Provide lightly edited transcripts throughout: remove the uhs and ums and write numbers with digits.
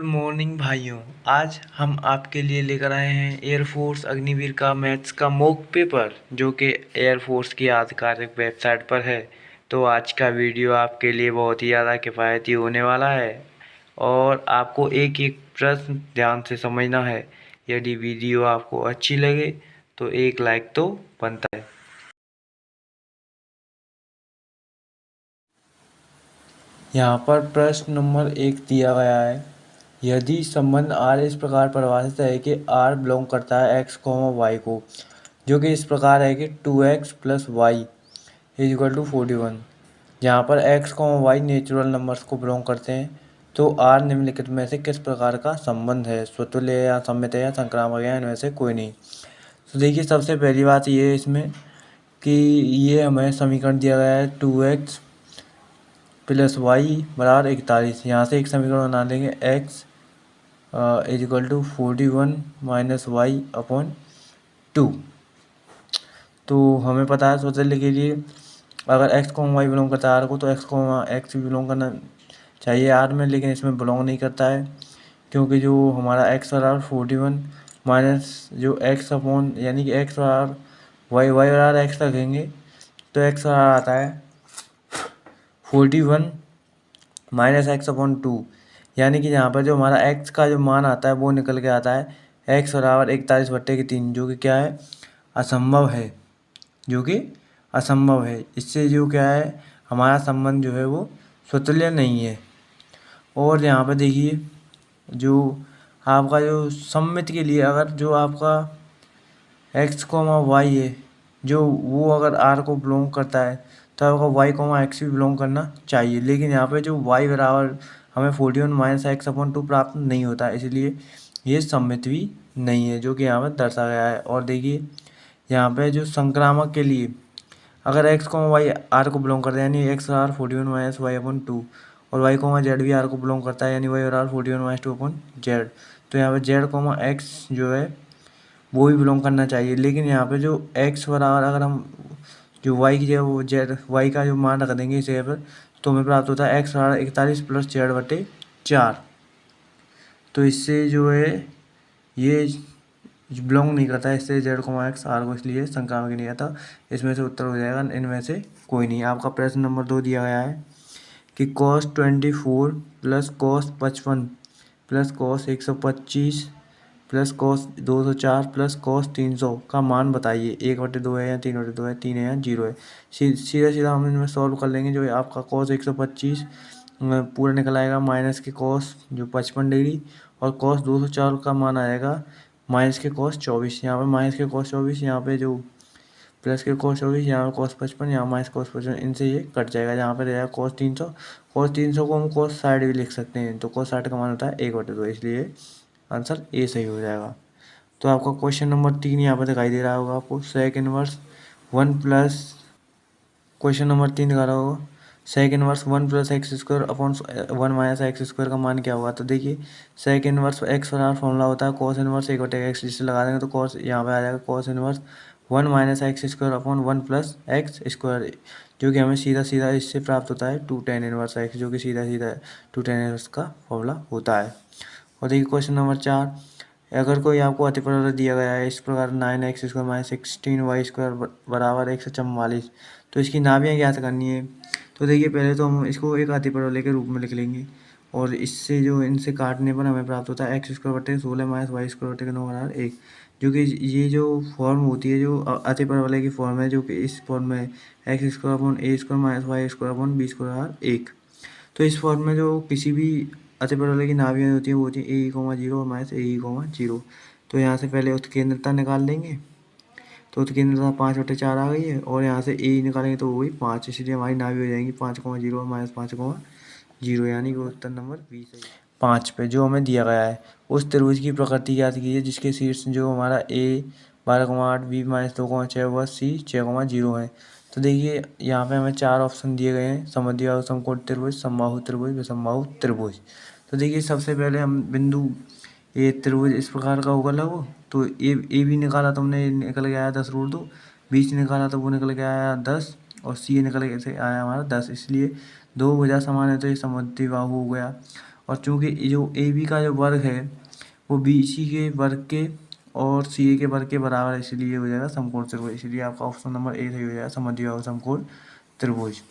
Morning भाइयों। आज हम आपके लिए लेकर आए हैं एयरफोर्स अग्निवीर का मैथ्स का मॉक पेपर, जो कि एयरफोर्स की आधिकारिक वेबसाइट पर है। तो आज का वीडियो आपके लिए बहुत ही ज़्यादा किफ़ायती होने वाला है और आपको एक एक प्रश्न ध्यान से समझना है। यदि वीडियो आपको अच्छी लगे तो एक लाइक तो बनता है। यहाँ पर प्रश्न नंबर 1 दिया गया है। यदि संबंध R इस प्रकार परिभाषित है कि R बिलोंग करता है x, y को, जो कि इस प्रकार है कि 2x plus Y is equal to 41, जहाँ पर x, y नेचुरल नंबर्स को बिलोंग करते हैं, तो R निम्नलिखित में से किस प्रकार का संबंध है? स्वतुल्य है या सममित है या संक्रामक है, इनमें से कोई नहीं। तो देखिए, सबसे पहली बात ये है इसमें कि ये हमें समीकरण दिया गया है 2x प्लस वाई बराबर 41। यहाँ से एक समीकरण बना लेंगे x is equal to 41 minus Y upon 2। तो हमें पता है स्वतंत्र के लिए अगर x को y बिलोंग करता है r को, तो x को x भी बिलोंग करना चाहिए r में, लेकिन इसमें बिलोंग नहीं करता है, क्योंकि जो हमारा x बराबर 41 माइनस जो x अपॉन, यानी कि x बराबर y बराबर x रखेंगे तो x बराबर आता है 41 माइनस एक्स अपॉन 2, यानी कि यहाँ पर जो हमारा x का जो मान आता है वो निकल के आता है x बराबर 41/3, जो कि क्या है, असंभव है, जो कि असंभव है। इससे जो क्या है, हमारा संबंध जो है वो स्वतुल्य नहीं है। और यहाँ पर देखिए, जो आपका जो सममित के लिए अगर जो आपका x, y है, जो वो अगर r को बिलोंग करता है तो आपका y, x भी बिलोंग करना चाहिए, लेकिन यहाँ पे जो y बराबर हमें 41 माइनस एक्स अपॉन 2 प्राप्त नहीं होता है, इसलिए ये सममित भी नहीं है, जो कि यहाँ पर दर्शाया गया है। और देखिए, यहाँ पे जो संक्रामक के लिए अगर x, y r को बिलोंग करता है, यानी x बराबर 41 माइनस वाई अपॉन 2, और y, z भी r को बिलोंग करता है, यानी y बराबर 41 माइनस 2 अपॉन z, तो यहाँ पे z, x जो है वो भी बिलोंग करना चाहिए। लेकिन यहाँ पे जो x बराबर अगर हम जो y की जगह वो z, y का जो मान रख देंगे इस जगह पर, तो हमें प्राप्त होता है x बराबर 41 प्लस z/4। तो इससे जो है ये बिलोंग नहीं करता है, इससे z, x r को, इसलिए संक्रामक नहीं आता। इसमें से उत्तर हो जाएगा इनमें से कोई नहीं। आपका प्रश्न नंबर 2 दिया गया है कि cos 24 plus cos 55 plus cos 125 plus cos 204 plus cos 300 का मान बताइए। 1/2 है या 3/2 है, 3 है या 0 है। सीधा सीधा हम इनमें सॉल्व कर लेंगे। जो आपका cos 125 पूरा निकल आएगा माइनस के cos जो 55 डिग्री, और cos 204 का मान आएगा माइनस के cos 24। यहाँ पर माइनस के cos 24, यहाँ पे जो प्लस के cos 24, यहाँ पर cos 55, यहाँ माइनस cos 55, इनसे ये कट जाएगा। यहाँ पर रहेगा cos 300। cos 300 को हम cos 60 भी लिख सकते हैं, तो cos 60 का मान होता है 1/2, इसलिए आंसर ए सही हो जाएगा। तो आपका क्वेश्चन नंबर 3 यहाँ पर दिखाई दे रहा होगा आपको, sec inverse 1 plus, question number 3 दिखा रहा होगा, sec inverse 1 plus X square upon 1 minus X square का मान क्या होगा? तो देखिए, सेक इनवर्स एक्स बराबर फॉर्मूला होता है कॉस इनवर्स 1/x, जिससे लगा देंगे तो कॉस यहाँ पे आ जाएगा cos inverse 1 minus X square upon 1 plus X square, जो कि हमें सीधा सीधा इससे प्राप्त होता है 2 tan इनवर्स एक्स, जो कि सीधा सीधा 2 tan इनवर्स का फॉर्मूला होता है। और देखिए क्वेश्चन नंबर 4, अगर कोई आपको अतिपरवलय दिया गया है इस प्रकार 9x square minus 16y square बराबर 144, तो इसकी नाभियाँ ज्ञात करनी है। तो देखिए, पहले तो हम इसको एक अतिपरवलय के रूप में लिख लेंगे, और इससे जो इनसे काटने पर हमें प्राप्त होता है x स्क्वायर बटे 16 माइनस वाई स्क्वायर बटे 9 बराबर 1, जो कि ये जो फॉर्म होती है जो अतिपरवलय की फॉर्म है, जो कि इस फॉर्म में X square upon A square minus Y square upon B square बराबर 1। तो इस फॉर्म में जो किसी भी अतिपरवलय की नाभियाँ होती हैं वो होती है ए कोमा 0 और माइनस ए कोमा 0। तो यहाँ से पहले उत्केंद्रता निकाल लेंगे, तो उत्केंद्रता 5/4 आ गई है, और यहाँ से ए निकालेंगे तो वो हुई 5, इसलिए हमारी नाभि हो जाएंगी 5,0 और माइनस 5,0, यानी कि उत्तर नंबर 20 है। 5 पे जो हमें दिया गया है, उस त्रिभुज की प्रकृति याद कीजिए जिसके शीर्ष जो हमारा ए 12,8, बी माइनस 2,6 व सी 6,0 है। तो देखिए, यहाँ पे हमें 4 ऑप्शन दिए गए हैं, समद्विबाहु समकोण त्रिभुज, समबाहु त्रिभुज, विषमबाहु त्रिभुज। तो देखिए, सबसे पहले हम बिंदु ए त्रिभुज इस प्रकार का होगा लघु, तो ए भी निकाला तो हमने निकल के आया 10√2, बी से निकाला तो वो निकल के आया 10, और सी निकल के से आया हमारा 10, इसलिए दो भुजा समान है तो ये समद्विबाहु हो गया। और चूँकि जो ए बी का जो वर्ग है वो बी सी के वर्ग के और सी ए के वर्ग के बराबर है, इसलिए हो जाएगा समकोण त्रिभुज। इसलिए आपका ऑप्शन नंबर ए सही हो जाएगा, समद्विबाहु समकोण त्रिभुज।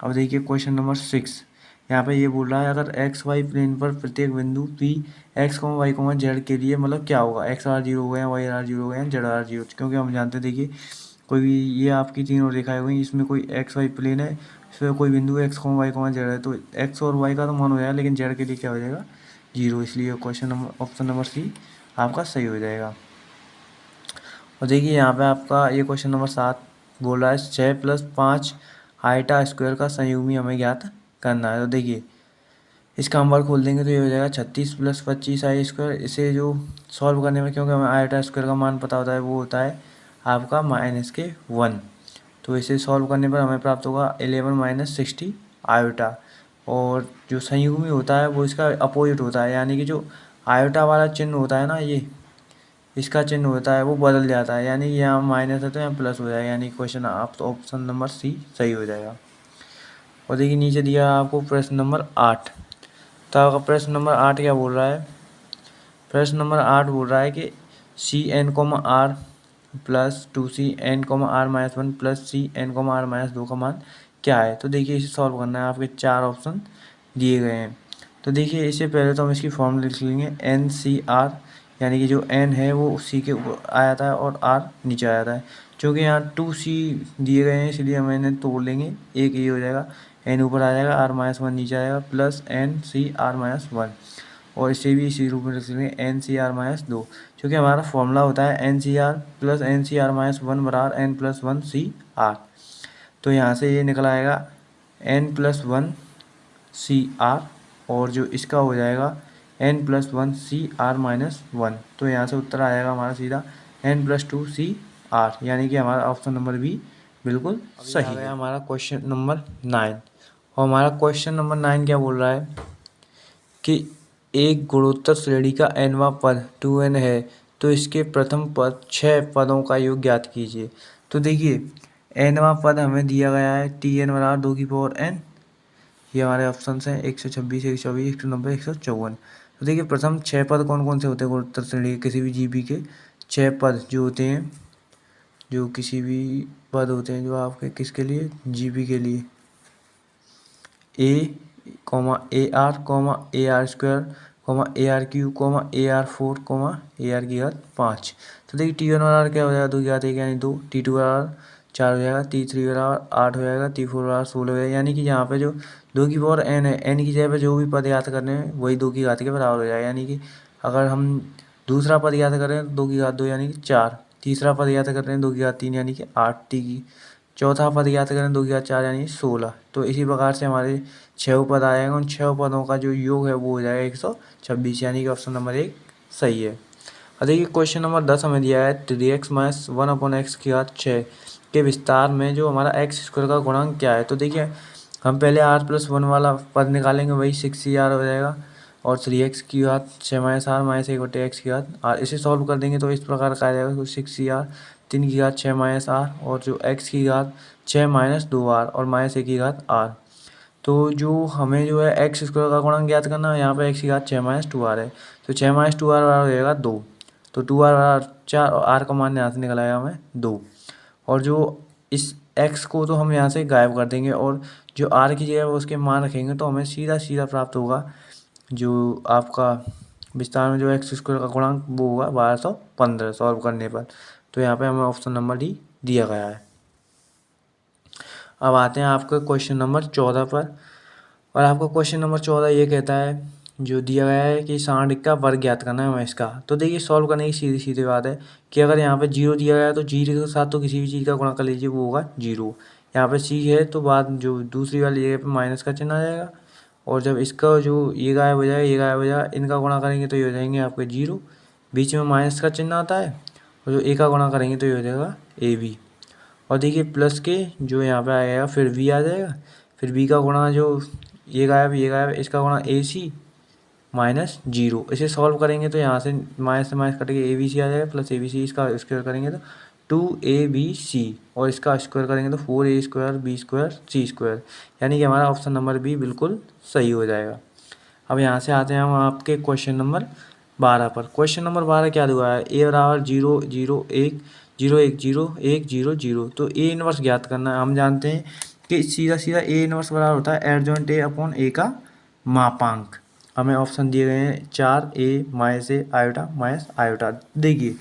अब देखिए क्वेश्चन नंबर 6, यहाँ पे ये बोल रहा है अगर एक्स वाई प्लेन पर प्रत्येक बिंदु पी एक्स वाई जेड के लिए मतलब क्या होगा, एक्स आर जीरो हो गया, वाई आर जीरो हो गया, जेड आर जीरो। क्योंकि हम जानते हैं देखिए कोई भी ये आपकी तीनों रेखाएं हुई, इसमें कोई एक्स वाई प्लेन है, इसमें कोई बिंदु एक्स वाई जेड है, तो एक्स और वाई का तो मान हो जाएगा, लेकिन जेड के लिए क्या हो जाएगा, जीरो। इसलिए question number option number C आपका सही हो जाएगा। और देखिए यहाँ पे आपका ये क्वेश्चन नंबर 7 बोल रहा है 6 + 5 आइटा स्क्वायर का संयुग्मी हमें ज्ञात करना है। तो देखिए इसका हम वर्ग खोल देंगे तो ये हो जाएगा 36 + 25 आई स्क्वायर। इसे जो सॉल्व करने में, क्योंकि हमें आइटा स्क्वायर का मान पता होता है, वो होता है आपका -1, तो इसे सॉल्व करने पर हमें प्राप्त होगा 11 - 60 आयोटा। और जो संयुग्मी होता है वो इसका अपोजिट होता है, यानी कि जो आयोटा वाला चिन्ह होता है ना, ये इसका चिन्ह होता है वो बदल जाता है, यानी यहाँ माइनस है तो यहाँ प्लस हो जाएगा, यानी क्वेश्चन आप तो ऑप्शन नंबर सी सही हो जाएगा। और देखिए नीचे दिया आपको प्रश्न नंबर 8। तो आपका प्रश्न नंबर 8 क्या बोल रहा है, प्रश्न नंबर 8 बोल रहा है कि CN, R + 2CN, R-1 + CN, R-2 का मान क्या है। तो देखिए इसे सॉल्व करना है, आपके 4 ऑप्शन दिए गए हैं। तो देखिए इससे पहले तो हम इसकी फॉर्मूला लिख लेंगे, NCR, यानी कि जो n है वो C के ऊपर आ जाता है और R नीचे आ जाता है। क्योंकि यहाँ 2C दिए गए हैं इसलिए हम इन्हें तोड़ लेंगे, एक ये हो जाएगा, n ऊपर आ जाएगा, R-1 नीचे आएगा, प्लस NCR-1, और इसे भी इसी रूप में लिख लेंगे NCR-2, क्योंकि हमारा फॉर्मूला होता है NCR + NCR-1 बराबर n+1 CR। तो यहाँ से ये निकल आएगा n+1 CR, और जो इसका हो जाएगा n+1 CR-1। तो यहाँ से उत्तर आ जाएगा हमारा सीधा n+2 CR, यानी कि हमारा ऑप्शन नंबर बी बिल्कुल सही है। हमारा क्वेश्चन नंबर 9, और हमारा क्वेश्चन नंबर 9 क्या बोल रहा है कि एक गुणोत्तर श्रेणी का nवां पद 2n है, तो इसके प्रथम पद 6 पदों का योग ज्ञात कीजिए। तो देखिए nवां पद हमें दिया गया है Tn बराबर 2n, ये हमारे ऑप्शन हैं 126, 124, 190, 154। तो देखिए प्रथम 6 पद कौन कौन से होते हैं गुणोत्तर श्रेणी के, किसी भी जीवी के 6 पद जो होते हैं, जो किसी भी पद होते हैं जो आपके किसके लिए, जीवी के लिए, A, AR, AR², AR3, AR4, AR5। तो देखिए T1 बराबर क्या हो जाएगा, 2 की घात 1 यानी 2, T2 बराबर 4 हो जाएगा, T3 बराबर 8 हो जाएगा, T4 बराबर 16 हो जाएगा। यानी कि यहाँ पे जो 2 की पावर n है, n की जगह पे जो भी पद याद करने हैं वही 2 की घात के बराबर हो जाएगा। यानी कि अगर हम दूसरा पद याद करें तो 2 की घात 2 यानी कि 4, तीसरा पद याद कर रहे हैं 2 की घात 3 यानी कि 8 टी की, चौथा पद याद करें 2 की घात 4 यानी 16। तो इसी प्रकार से हमारे 6 पद आएंगे, उन 6 पदों का जो योग है वो हो जाएगा 126, यानी कि ऑप्शन नंबर 1 सही है। और देखिए क्वेश्चन नंबर 10 हमें दिया है 3x - 1/x की घात 6 के विस्तार में जो हमारा x² का गुणांक क्या है। तो देखिए हम पहले r+1 वाला पद निकालेंगे, वही 6CR हो जाएगा, और 3x की घात 6 - r -1/x की घात r, इसे सॉल्व कर देंगे तो इस प्रकार का आ जाएगा 6CR 3 की घात 6 - r, और जो x की घात 6 - 2r और -1 की घात r। तो जो हमें जो है x² का गुणांक ज्ञात करना है, यहाँ पे x की घात 6 - 2r है, तो 6 - 2r बराबर हो जाएगा 2, तो 2r बराबर 4 और r का मान यहाँ से निकल आएगा हमें 2। और जो इस x को तो हम यहाँ से गायब कर देंगे, और जो r की जगह उसके मान रखेंगे, तो हमें सीधा प्राप्त होगा जो आपका विस्तार में जो x² का गुणांक वो होगा 1215 सॉल्व करने पर। तो यहाँ पे हमें ऑप्शन नंबर डी दिया गया है। अब आते हैं आपके क्वेश्चन नंबर 14 पर, और आपका क्वेश्चन नंबर 14 ये कहता है, जो दिया गया है कि 60 का वर्ग ज्ञात करना है हमें इसका। तो देखिए सॉल्व करने की सीधी सीधी बात है कि अगर यहाँ पे 0 दिया गया है तो 0 के साथ तो किसी भी चीज़ का गुणा कर लीजिए, वो होगा 0। यहाँ पे c है तो बाद जो दूसरी वाली जगह पे माइनस का चिन्ह आ जाएगा, और जब इसका जो ये गायब हो जाएगा, ये गायब हो जाएगा, इनका गुणा करेंगे तो ये हो जाएंगे आपके 0, बीच में माइनस का चिन्ह आता है, और जो a का गुणा करेंगे तो ये हो जाएगा AB। और देखिए प्लस के जो यहाँ पे आएगा फिर b आ जाएगा, फिर b का गुणा जो ये गायब इसका गुणा AC -0। इसे सॉल्व करेंगे तो यहाँ से माइनस से माइनस कट के ABC आ जाएगा, प्लस ABC इसका स्क्वायर करेंगे तो 2ABC, और इसका स्क्वायर करेंगे तो 4A² B² C², यानी कि हमारा ऑप्शन नंबर बी बिल्कुल सही हो जाएगा। अब यहाँ से आते हैं हम आपके क्वेश्चन नंबर 12 पर। क्वेश्चन नंबर 12 क्या दिया है, ए बराबर 0 0 1 0 1 0 1 0 0। तो ए इनवर्स ज्ञात करना है। हम जानते हैं कि सीधा सीधा ए इनवर्स बराबर होता है एडजॉइंट ए अपॉन ए का मापांक। हमें ऑप्शन दिए गए हैं 4 ए माइनस ए आयोटा माइनस आयोटा। देखिए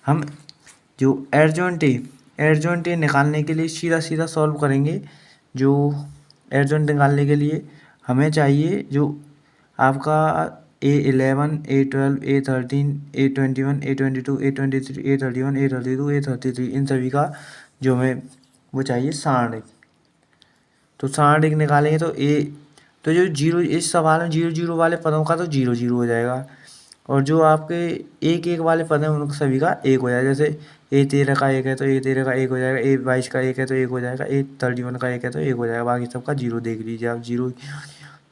हम जो एडजॉइंट ए निकालने के लिए सीधा सीधा सॉल्व करेंगे। जो एडजॉइंट निकालने के लिए हमें चाहिए जो आपका A11 A12 A13 A21 A22 A23 A31 A32 A33 इन सभी का जो हमें वो चाहिए सारणिक। तो सारणिक निकालेंगे तो जो जीरो इस सवाल में 0 0 वाले पदों का तो 0 0 हो जाएगा, और जो आपके 1 1 वाले पद हैं उनका सभी का 1 हो जाएगा। जैसे A13 का 1 है तो A13 का 1 हो जाएगा, A22 का 1 है तो 1 हो जाएगा, A31 का 1 है तो 1 हो जाएगा, बाकी सबका 0 देख लीजिए आप, 0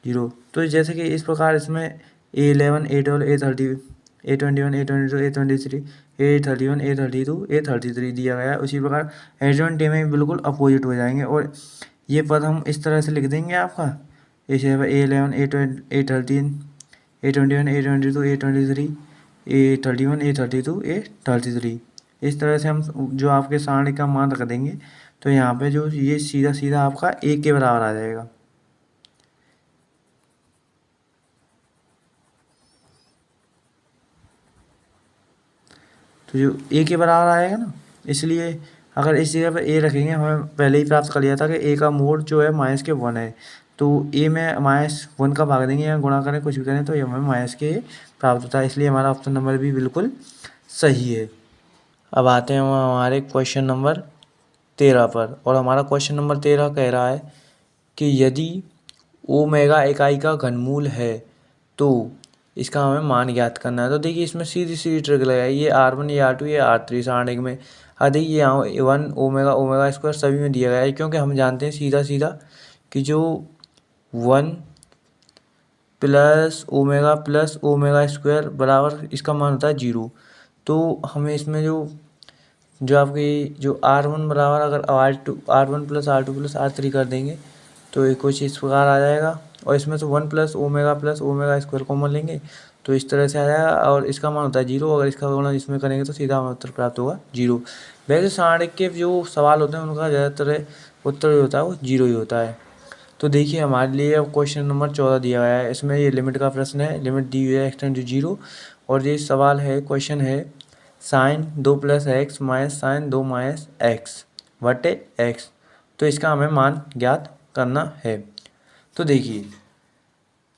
0। तो जैसे कि इस प्रकार इसमें A11 A12 A30 A21 A22 A23 A31 A32 A33 दिया गया है। उसी प्रकार एडजॉइंट ए में बिल्कुल अपोजिट हो जाएंगे, और ये पद हम इस तरह से लिख देंगे आपका A11 A13 A21 A22 A23 A31 A32 A33। इस तरह से हम जो आपके सारणी का मान रख देंगे, तो यहाँ पे जो ये सीधा सीधा आपका 1 के बराबर आ जाएगा। तो जो ए के बराबर आएगा ना, इसलिए अगर इस जगह पर ए रखेंगे, हमें पहले ही प्राप्त कर लिया था कि ए का मोड जो है माइनस के 1 है, तो ए में -1 का भाग देंगे या गुणा करें कुछ भी करें तो ये हमें माइनस के प्राप्त होता है, इसलिए हमारा ऑप्शन नंबर भी बिल्कुल सही है। अब आते हैं हम हमारे क्वेश्चन नंबर 13 पर, और हमारा क्वेश्चन नंबर 13 कह रहा है कि यदि ओमेगा इकाई का घनमूल है तो इसका हमें मान ज्ञात करना है। तो देखिए इसमें सीधी सीधी ट्रिक लगाई, ये R1 ये R2 ये R3 सारणिक में। अब देखिए यहाँ 1 ओमेगा ओमेगा स्क्वायर सभी में दिया गया है, क्योंकि हम जानते हैं सीधा सीधा कि जो 1 प्लस ओमेगा स्क्वायर बराबर इसका मान होता है 0। तो हमें इसमें जो आपकी जो R1 बराबर अगर R1 plus R2 plus R3 कर देंगे तो ये कुछ इस प्रकार आ जाएगा, और इसमें से 1 प्लस ओमेगा स्क्वायर कॉमन लेंगे तो इस तरह से आ जाएगा, और इसका मान होता है 0। अगर इसका गुणा इसमें करेंगे तो सीधा हमें उत्तर प्राप्त होगा 0। वैसे सारणिक के जो सवाल होते हैं उनका ज़्यादातर उत्तर जो होता है वो 0 ही होता है। तो देखिए हमारे लिए अब क्वेश्चन नंबर 14 दिया गया है, इसमें ये लिमिट का प्रश्न है, लिमिट दी हुई है एक्सटेंड टू 0, और ये सवाल है, क्वेश्चन है sine 2 + x minus sine 2 - x बटे x। तो इसका हमें मान ज्ञात करना है। तो देखिए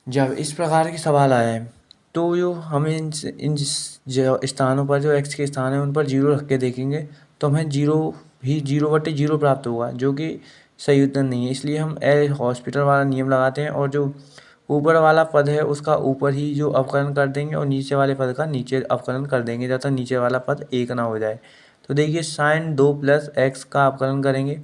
जब इस प्रकार के सवाल आए हैं तो जो हमें इन जो स्थानों पर जो x के स्थान है उन पर 0 रख के देखेंगे तो हमें 0 प्राप्त होगा, जो कि सही उत्तर नहीं है। इसलिए हम एल हॉस्पिटल वाला नियम लगाते हैं, और जो ऊपर वाला पद है उसका ऊपर ही जो अवकलन कर देंगे और नीचे वाले पद का नीचे अवकलन कर देंगे जब तक नीचे वाला पद एक ना हो जाए। तो देखिए साइन 2 + x का अवकलन करेंगे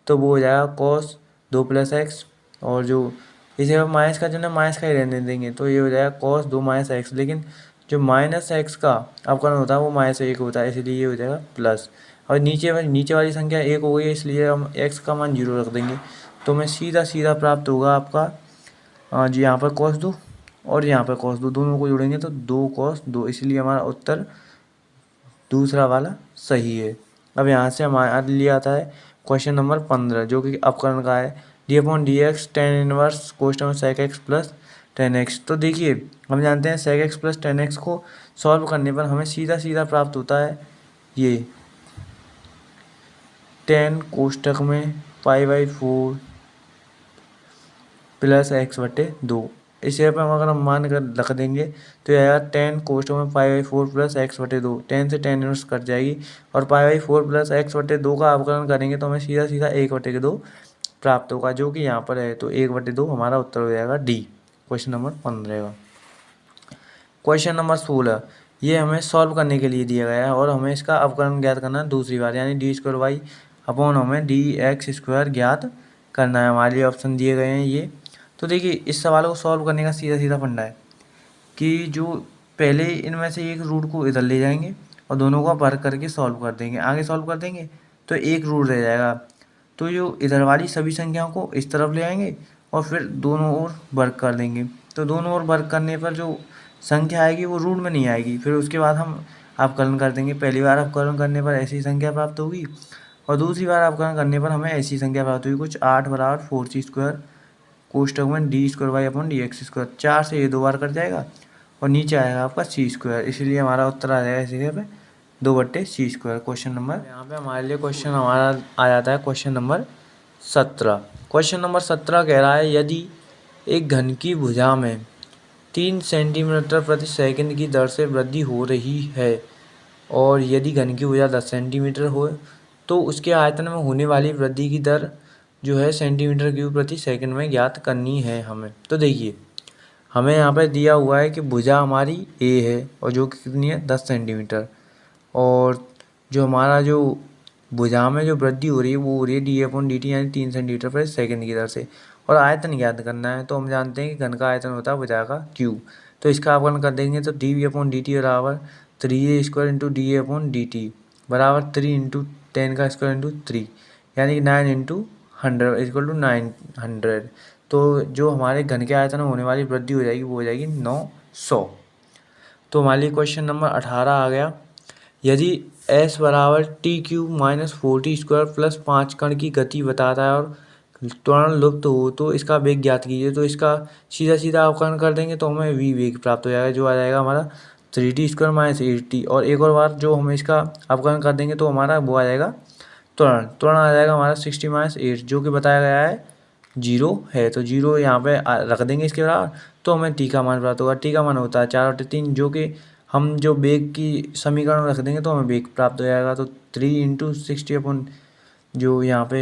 तो वो हो जाएगा कॉस 2 + x, और जो इसे अब माइनस का जो है माइनस का ही रहने देंगे तो ये हो जाएगा कॉस 2 - x। लेकिन जो -x का अवकलन होता है वो -1 होता है, इसलिए ये हो जाएगा प्लस। और नीचे वाली संख्या 1 हो गई, इसलिए हम x का मान 0 रख देंगे, तो हमें सीधा सीधा प्राप्त होगा आपका जी यहाँ पर cos 2 और यहाँ पर cos 2, दोनों को जोड़ेंगे तो 2 cos 2, इसलिए हमारा उत्तर दूसरा वाला सही है। अब यहाँ से हमारे लिए आता है क्वेश्चन नंबर 15, जो कि अपकरण का है d/dx tan इनवर्स कोष्टक sec x plus tan x। तो देखिए हम जानते हैं sec x plus tan x को सॉल्व करने पर हमें सीधा सीधा प्राप्त होता है ये tan कोष्टक में π/4 प्लस x बटे 2। इसे पर अगर हम मान कर रख देंगे तो यह आएगा tan कोष्टक में π/4 प्लस x बटे 2, tan से tan इनवर्स कट जाएगी, और π/4 प्लस x बटे 2 का अवकलन करेंगे तो हमें सीधा सीधा 1/2 प्राप्त होगा, जो कि यहाँ पर है। तो 1/2 हमारा उत्तर हो जाएगा डी, क्वेश्चन नंबर 15 का। क्वेश्चन नंबर 16 ये हमें सॉल्व करने के लिए दिया गया है, और हमें इसका अवकलन ज्ञात करना है दूसरी बार, यानी d² अपॉन हमें dx² ज्ञात करना है। हमारे लिए ऑप्शन दिए गए हैं ये। तो देखिए इस सवाल को सॉल्व करने का सीधा सीधा फंडा है कि जो पहले इनमें से एक रूट को इधर ले जाएंगे और दोनों को भर करके सॉल्व कर देंगे, आगे सॉल्व कर देंगे तो एक रूट रह जाएगा। तो जो इधर वाली सभी संख्याओं को इस तरफ ले आएंगे और फिर दोनों ओर वर्ग कर देंगे, तो दोनों ओर वर्ग करने पर जो संख्या आएगी वो रूट में नहीं आएगी। फिर उसके बाद हम अवकलन कर देंगे। पहली बार अवकलन करने पर ऐसी संख्या प्राप्त होगी और दूसरी बार अवकलन करने पर हमें ऐसी संख्या प्राप्त होगी कुछ 8 बराबर 4c² कोष्टक में d²y/dx²। 4 से ये 2 बार कट जाएगा और नीचे आएगा आपका c², इसलिए हमारा उत्तर आ जाएगा इसी पे 2/c²। क्वेश्चन नंबर यहाँ पे हमारे लिए क्वेश्चन हमारा आ जाता है क्वेश्चन नंबर 17। क्वेश्चन नंबर 17 कह रहा है यदि एक घन की भुजा में 3 सेंटीमीटर प्रति सेकंड की दर से वृद्धि हो रही है और यदि घन की भुजा 10 सेंटीमीटर हो तो उसके आयतन में होने वाली वृद्धि की दर जो है सेंटीमीटर क्यूब प्रति सेकंड में ज्ञात करनी है हमें। तो देखिए हमें यहाँ पर दिया हुआ है कि भुजा हमारी ए है और जो कि कितनी है 10 सेंटीमीटर, और जो हमारा जो भुजा में जो वृद्धि हो रही है वो हो रही है d/dt यानी 3 सेंटीमीटर प्रति सेकंड की दर से, और आयतन ज्ञात करना है। तो हम जानते हैं कि घन का आयतन होता है भुजा का क्यूब। तो इसका अवकलन कर देंगे तो d/dt बराबर 3a² d/dt बराबर 3 × 10⁻² × 3 यानी कि 9 × 100 = 900। तो जो हमारे घन के आयतन में होने वाली वृद्धि हो जाएगी वो हो जाएगी 900। तो हमारे लिए क्वेश्चन नंबर 18 आ गया। यदि s बराबर t³ - 4t² + 5 कण की गति बताता है और त्वरण लुप्त हो तो इसका वेग ज्ञात कीजिए। तो इसका सीधा सीधा अवकलन कर देंगे तो हमें v वेग प्राप्त हो जाएगा जो आ जाएगा हमारा 3t² - 8t, और एक और बार जो हम इसका अवकलन कर देंगे तो हमारा वो आ जाएगा त्वरण आ जाएगा हमारा 60 - 8 जो कि बताया गया है 0 है। तो 0 यहाँ पे रख देंगे इसके बराबर, तो हमें t का मान प्राप्त होगा। t का मान होता है 4/3 जो कि हम जो वेग की समीकरण में रख देंगे तो हमें वेग प्राप्त हो जाएगा। तो 3 × 60 जो यहाँ पे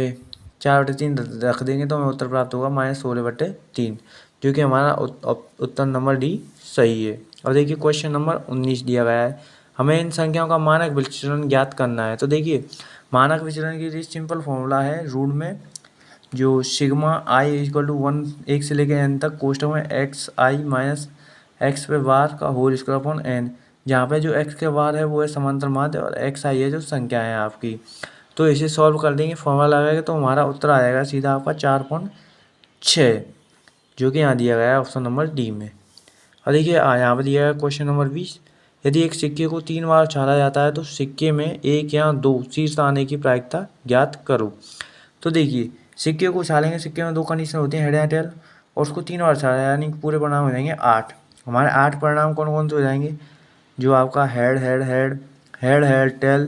4/3 रख देंगे तो हमें उत्तर प्राप्त होगा -16/3 जो कि हमारा उत्तर नंबर डी सही है। और देखिए क्वेश्चन नंबर 19 दिया गया है, हमें इन संख्याओं का मानक विचलन ज्ञात करना है। तो देखिए मानक विचलन के लिए सिंपल फॉर्मूला है रूट में जो सिग्मा i = 1 से लेकर n तक कोष्टक में xi - x पे बार का होल स्क्वायर अपॉन n, जहाँ पे जो x के बार है वो है समांतर माध्य और xi है जो संख्या है आपकी। तो इसे सॉल्व कर देंगे, फॉर्मूला लगाएंगे तो हमारा उत्तर आ जाएगा सीधा आपका 4.6 जो कि यहाँ दिया गया है ऑप्शन नंबर डी में। और देखिए यहाँ पर दिया गया क्वेश्चन नंबर 20, यदि एक सिक्के को 3 बार उछाला जाता है तो सिक्के में 1 या 2 शीर्ष आने की प्रायिकता ज्ञात करो। तो देखिए सिक्के को उछालेंगे, सिक्के में 2 कंडीशन होती हैं, हेड या टेल, और उसको 3 बार उछाला यानी पूरे परिणाम हो जाएंगे 8। हमारे 8 परिणाम कौन कौन से हो जाएंगे, जो आपका head head head head head tail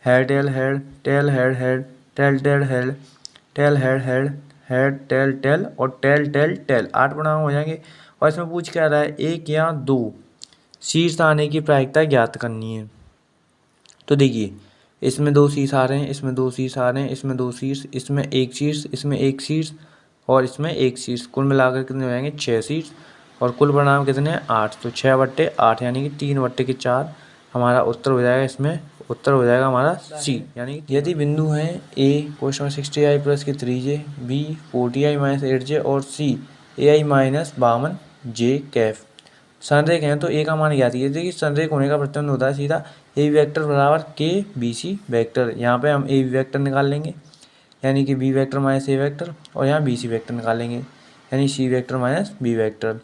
head tail head tail head head tail tail head tail head head head tail tail और टेल टेल टेल, 8 परिणाम हो जाएंगे। और इसमें पूछ क्या रहा है 1 या 2 शीर्ष आने की प्रायिकता ज्ञात करनी है। तो देखिए इसमें 2 शीर्ष आ रहे हैं, इसमें 2 शीर्ष आ रहे हैं, इसमें 2 शीर्ष, इसमें 1 शीर्ष, इसमें 1 शीर्ष और इसमें 1 शीर्ष, कुल मिलाकर कितने हो जाएंगे 6 शीर्ष, और कुल परिणाम कितने हैं 8। तो 6/8 यानी कि 3/4 हमारा उत्तर हो जाएगा। इसमें उत्तर हो जाएगा हमारा सी। यानी यदि बिंदु हैं ए question 60i + 3j, B 40i - 8j और सी ai - 52j कैफ संरेख हैं तो ए का मान ज्ञात कीजिए। देखिए संरेख होने का प्रतिबंध होता है सीधा ए वेक्टर बराबर के बी सी वेक्टर। यहाँ पे हम ए वेक्टर निकाल लेंगे यानी कि बी वेक्टर - ए वेक्टर, और यहाँ बी सी वेक्टर निकालेंगे यानी सी वेक्टर - बी वेक्टर।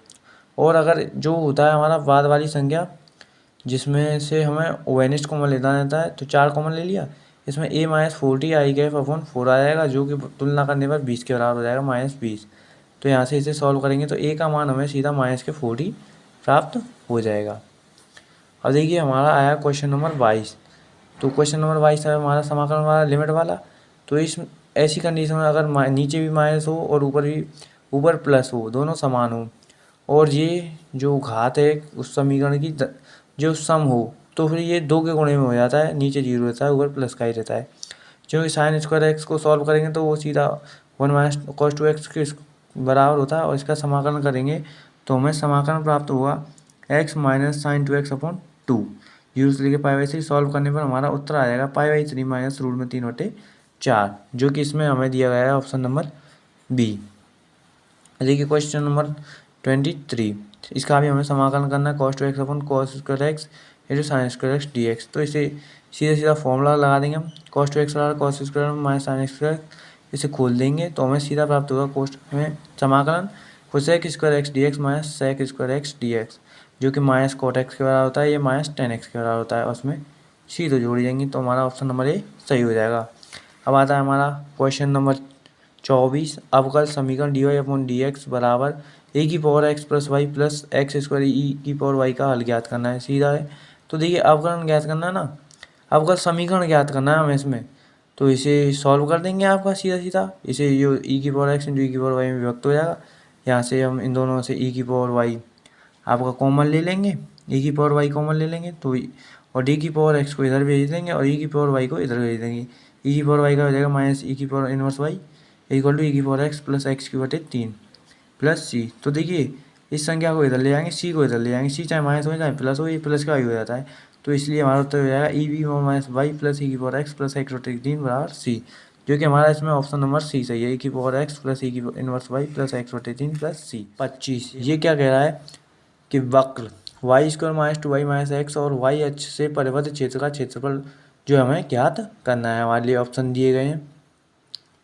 और अगर जो होता है हमारा बाद वाली संख्या जिसमें से हमें ओवेनिस्ट कॉमन लेना रहता है तो 4 कॉमन ले लिया, इसमें a - 40 आई कैफ अपॉन 4 आ जाएगा जो कि तुलना करने पर 20 के बराबर हो जाएगा -20। तो यहाँ से इसे सॉल्व करेंगे तो a का मान हमें सीधा -40 प्राप्त हो जाएगा। अब देखिए हमारा आया क्वेश्चन नंबर 22। तो क्वेश्चन नंबर 22 है हमारा समाकलन वाला लिमिट वाला। तो इस ऐसी कंडीशन में अगर नीचे भी माइनस हो और ऊपर प्लस हो, दोनों समान हो, और ये जो घात है उस समीकरण की जो सम हो तो फिर ये 2 के गुणे में हो जाता है, नीचे 0 रहता है ऊपर प्लस का ही रहता है। क्योंकि sin² x को सॉल्व करेंगे तो वो सीधा 1 - cos 2x के बराबर होता है, और इसका समाकलन करेंगे तो हमें समाकलन प्राप्त होगा x - sin 2x अपॉन 2 0 से लेकर π/3। सॉल्व करने पर हमारा उत्तर आ जाएगा π/3 - √3/4 जो कि इसमें हमें दिया गया है ऑप्शन नंबर बी। देखिए क्वेश्चन नंबर 23, इसका भी हमें समाकलन करना है cos 2x upon cos² x sin² x dx। तो इसे सीधा सीधा फॉर्मूला लगा देंगे हम, cos 2x बराबर cos² - sin² इसे खोल देंगे तो हमें सीधा प्राप्त होगा कोष्टक में समाकलन cosec square x d x minus sec square x d x, जो कि माइनस कोट एक्स के बराबर होता है, ये माइनस टेन एक्स के बराबर होता है। उसमें सी तो जोड़ी जाएंगी, तो हमारा ऑप्शन नंबर ए सही हो जाएगा। अब आता है हमारा क्वेश्चन नंबर 24। अवकल समीकरण D Y upon D X बराबर ए की power X plus Y plus X square E की पावर वाई का हल ज्ञात करना है, सीधा है। तो देखिए अवकलन ज्ञात करना है ना, अवकल समीकरण ज्ञात करना है हमें इसमें, तो इसे सॉल्व कर देंगे आपका सीधा सीधा। इसे जो ई की पावर एक्स इंटू ई की पावर वाई में व्यक्त हो जाएगा। यहाँ से हम इन दोनों से ई की पावर वाई आपका कॉमन ले लेंगे, ई की पावर वाई कॉमन ले लेंगे, तो और डी की पावर एक्स को इधर भेज देंगे और ई की पावर वाई को इधर भेज देंगे। ई की पावर वाई का हो जाएगा माइनस ई की power inverse Y equal to E की पावर एक्स प्लस एक्स की बटे 3 प्लस सी। तो देखिए इस संख्या को इधर ले जाएंगे, सी को इधर ले जाएंगे, सी चाहे माइनस हो चाहे प्लस हो, ये प्लस का ही हो जाता है। तो इसलिए हमारा उत्तर हो जाएगा E B minus Y plus E की पावर एक्स प्लस एक्स बटे 3 बराबर सी, जो कि हमारा इसमें ऑप्शन नंबर सी सही है। ई की पावर एक्स प्लस ई की इनवर्स वाई प्लस एक्स बटे 3 प्लस सी। 25 ये क्या कह रहा है कि वक्र y square minus two y minus x और वाई अक्ष से परिबद्ध क्षेत्र का क्षेत्रफल जो हमें ज्ञात करना है, हमारे लिए ऑप्शन दिए गए हैं।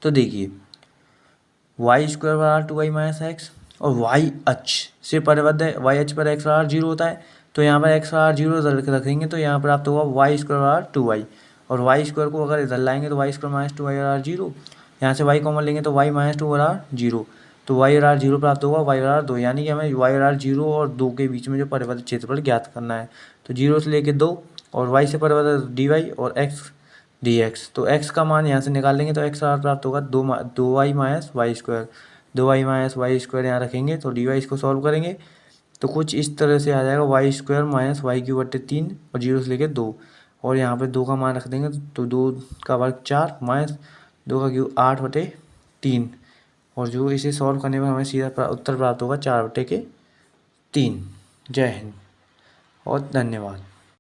तो देखिए वाई स्क्वायर बराबर टू वाई माइनस एक्स और वाई अक्ष से परिबद्ध है, वाई अक्ष पर एक्स बराबर 0 होता है, तो यहाँ पर एक्स बराबर 0 रखेंगे तो यहाँ प्राप्त होगा वाई स्क्वायर बराबर 2y, और वाई स्क्वायर को अगर इधर लाएंगे तो वाई स्क्वायर माइनस 2y बराबर 0, यहाँ से वाई कॉमन लेंगे तो वाई माइनस 2 बराबर 0, तो वाई बराबर 0 प्राप्त होगा, वाई बराबर 2, यानी कि हमें वाई बराबर 0 और 2 के बीच में जो परिबद्ध क्षेत्रफल ज्ञात करना है। तो 0 से लेके 2 और वाई से परिबद्ध डी वाई और एक्स डी एक्स, तो एक्स का मान यहाँ से निकाल लेंगे तो एक्स बराबर प्राप्त होगा 2y minus Y square, 2y minus Y square यहाँ रखेंगे तो डी वाई इसको सॉल्व करेंगे तो कुछ इस तरह से आ जाएगा y square minus y cube बटे 3 और 0 से लेके 2, और यहाँ पे 2 का मान रख देंगे तो 2 का वर्ग 4 माइनस 2 का क्यू 8 बटे 3, और जो इसे सॉल्व करने में हमें सीधा उत्तर प्राप्त होगा 4 बटे के 3। जय हिंद और धन्यवाद।